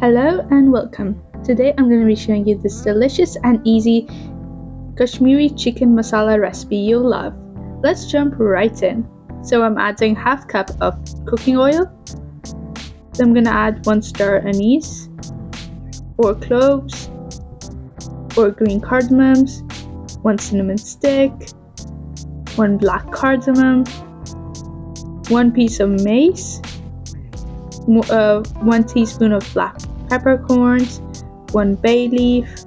Hello and welcome. Today I'm going to be showing you this delicious and easy Kashmiri chicken masala recipe you'll love. Let's jump right in. So I'm adding half cup of cooking oil. Then I'm going to add 1 star anise, 4 cloves, 4 green cardamoms, 1 cinnamon stick, 1 black cardamom, 1 piece of mace, 1 teaspoon of black peppercorns, 1 bay leaf,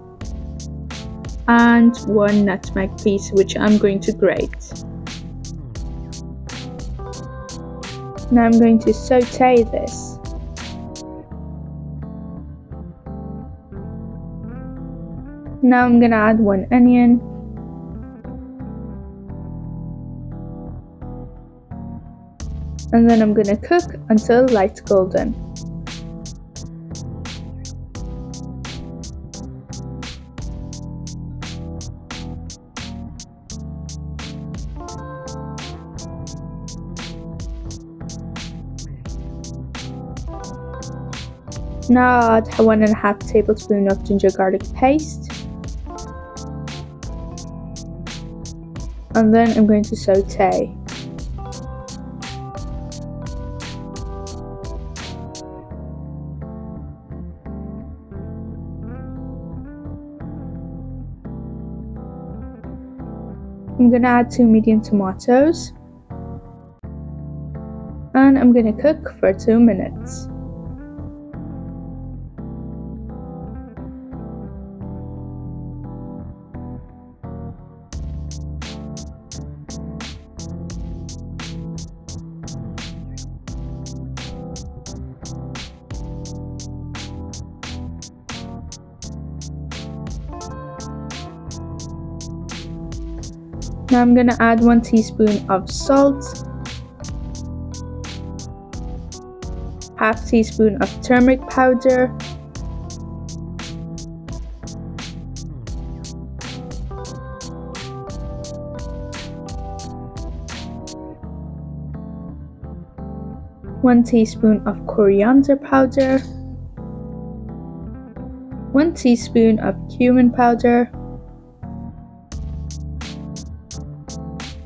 and 1 nutmeg piece, which I'm going to grate. Now I'm going to saute this. Now I'm going to add 1 onion, and then I'm going to cook until light golden. Now I'll add 1.5 tablespoon of ginger garlic paste, and then I'm going to saute. I'm going to add 2 medium tomatoes, and I'm going to cook for 2 minutes. Now I'm going to add 1 teaspoon of salt, half teaspoon of turmeric powder, one teaspoon of coriander powder, 1 teaspoon of cumin powder,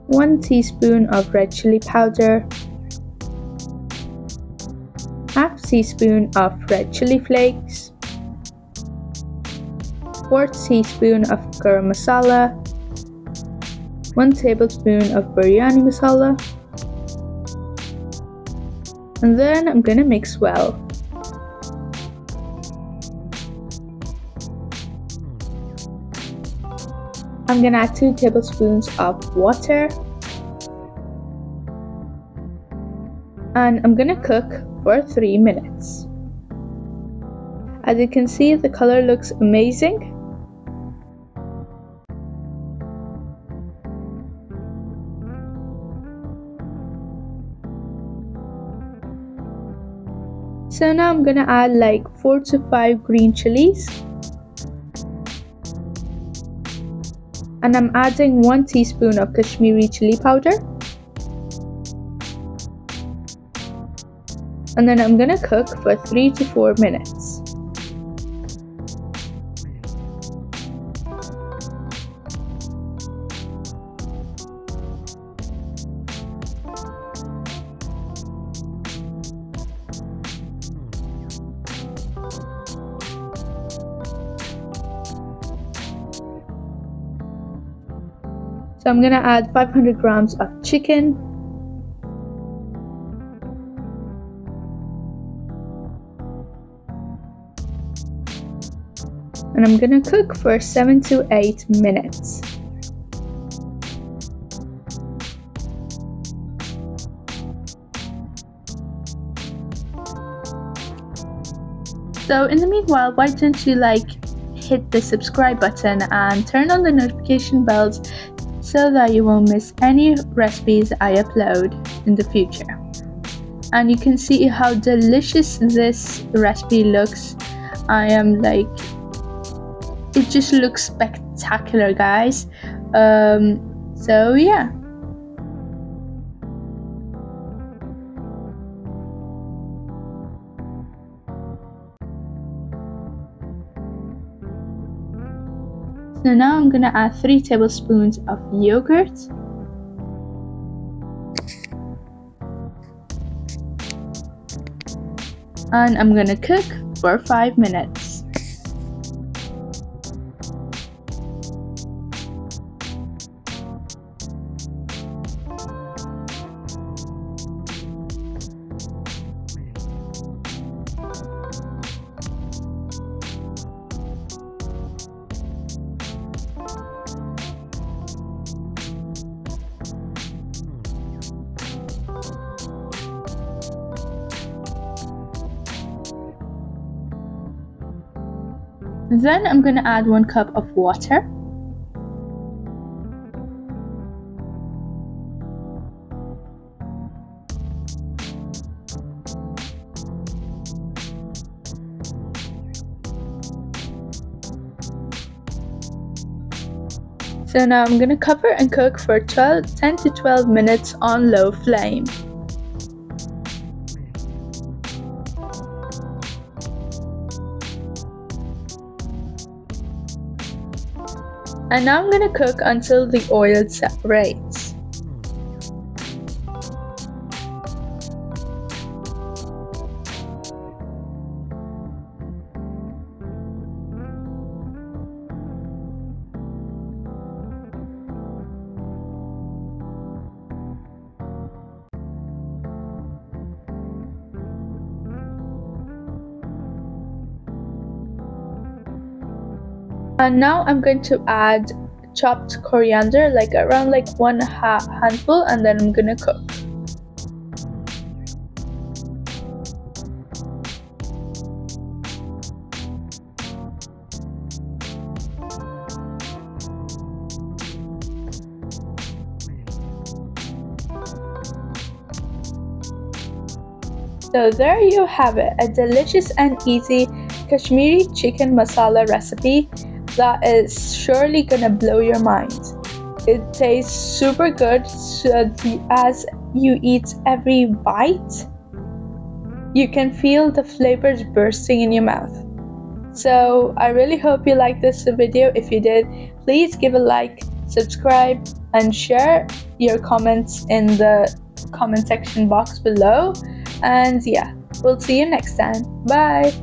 1 teaspoon of red chili powder, half teaspoon of red chili flakes, 4 teaspoon of garam masala, 1 tablespoon of biryani masala, and then I'm gonna mix well. I'm gonna add 2 tablespoons of water, and I'm gonna cook for 3 minutes. As you can see, the color looks amazing. So now I'm gonna add like 4 to 5 green chilies, and I'm adding 1 teaspoon of Kashmiri chili powder, and then I'm gonna cook for 3 to 4 minutes. So I'm gonna add 500 grams of chicken, and I'm gonna cook for 7 to 8 minutes. So in the meanwhile, why don't you hit the subscribe button and turn on the notification bells so that you won't miss any recipes I upload in the future. And you can see how delicious this recipe looks. It just looks spectacular, guys. So yeah. So now I'm gonna add 3 tablespoons of yogurt. And I'm gonna cook for 5 minutes. Then I'm gonna add 1 cup of water. So now I'm gonna cover and cook for 10 to 12 minutes on low flame. And now I'm gonna cook until the oil separates. And now I'm going to add chopped coriander, around 1 handful, and then I'm gonna cook. So there you have it, a delicious and easy Kashmiri chicken masala recipe that is surely gonna blow your mind. It tastes super good, so as you eat every bite, you can feel the flavors bursting in your mouth. So I really hope you liked this video. If you did, please give a like, subscribe, and share your comments in the comment section box below. And yeah, we'll see you next time. Bye!